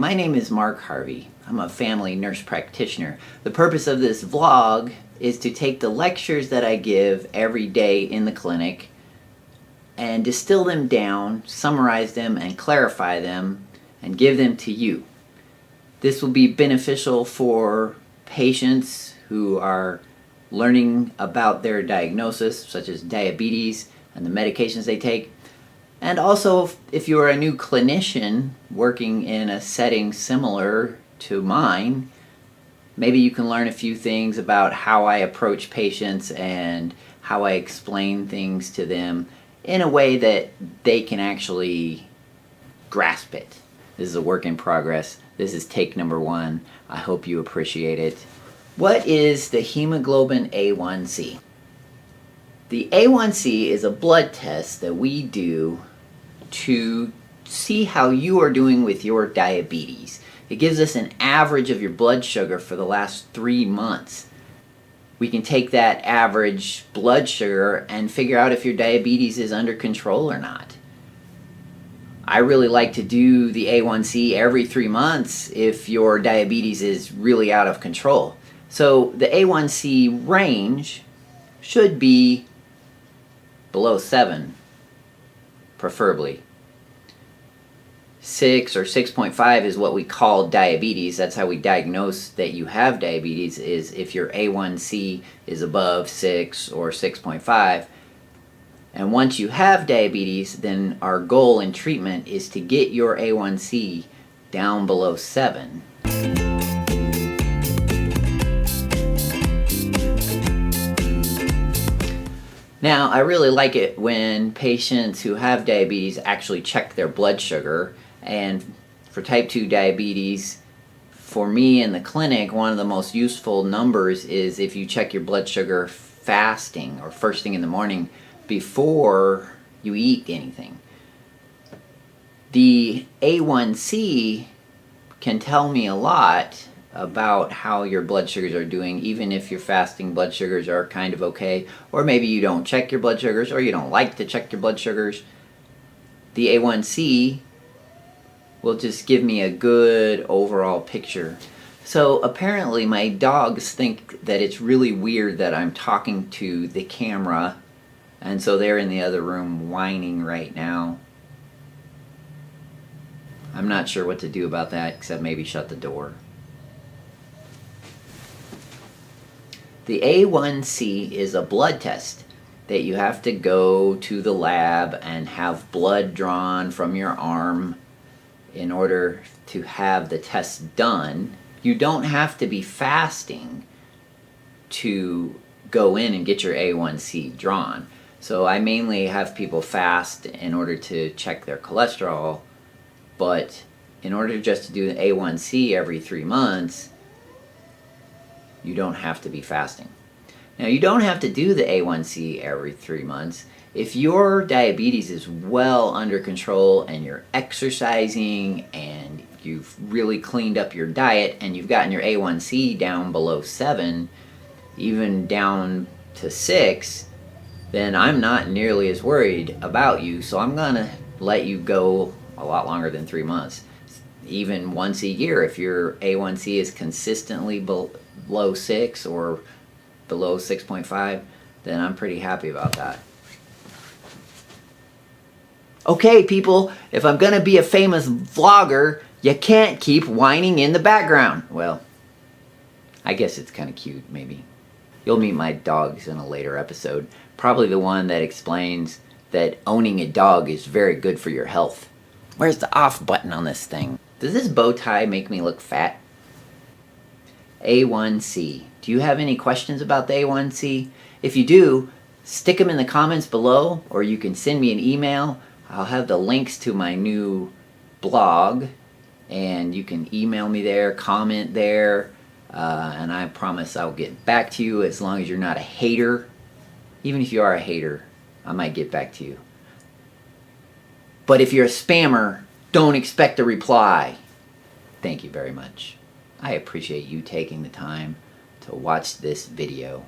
my name is Mark Harvey. I'm a family nurse practitioner. The purpose of this vlog is to take the lectures that I give every day in the clinic and distill them down, summarize them, and clarify them, and give them to you. This will be beneficial for patients who are learning about their diagnosis, such as diabetes and the medications they take. And also, if you're a new clinician working in a setting similar to mine, maybe you can learn a few things about how I approach patients and how I explain things to them in a way that they can actually grasp it. This is a work in progress. This is take number 1. I hope you appreciate it. What is the hemoglobin A1C? The A1C is a blood test that we do to see how you are doing with your diabetes. It gives us an average of your blood sugar for the last 3 months. We can take that average blood sugar and figure out if your diabetes is under control or not. I really like to do the A1C every 3 months if your diabetes is really out of control. So the A1C range should be below 7, preferably. 6 or 6.5 is what we call diabetes. That's how we diagnose that you have diabetes, is if your A1C is above 6 or 6.5. And once you have diabetes, then our goal in treatment is to get your A1C down below 7. Now, I really like it when patients who have diabetes actually check their blood sugar. And for type 2 diabetes, for me in the clinic, one of the most useful numbers is if you check your blood sugar fasting or first thing in the morning before you eat anything. The A1C can tell me a lot about how your blood sugars are doing, even if your fasting blood sugars are kind of okay, or maybe you don't check your blood sugars, or you don't like to check your blood sugars. The A1C will just give me a good overall picture. So apparently my dogs think that it's really weird that I'm talking to the camera, and so they're in the other room whining right now. I'm not sure what to do about that, except maybe shut the door. The A1C is a blood test that you have to go to the lab and have blood drawn from your arm in order to have the test done. You don't have to be fasting to go in and get your A1C drawn. So I mainly have people fast in order to check their cholesterol, but in order just to do the A1C every 3 months, you don't have to be fasting. Now, you don't have to do the A1C every 3 months. If your diabetes is well under control and you're exercising and you've really cleaned up your diet and you've gotten your A1C down below 7, even down to 6, then I'm not nearly as worried about you, so I'm gonna let you go a lot longer than 3 months. Even once a year, if your A1C is consistently below 6 or below 6.5, then I'm pretty happy about that. Okay, people, if I'm gonna be a famous vlogger, you can't keep whining in the background. Well, I guess it's kind of cute, maybe. You'll meet my dogs in a later episode. Probably the one that explains that owning a dog is very good for your health. Where's the off button on this thing? Does this bow tie make me look fat? A1C. Do you have any questions about the A1C? If you do, stick them in the comments below, or you can send me an email. I'll have the links to my new blog, and you can email me there, comment there, and I promise I'll get back to you as long as you're not a hater. Even if you are a hater, I might get back to you. But if you're a spammer, don't expect a reply. Thank you very much. I appreciate you taking the time to watch this video.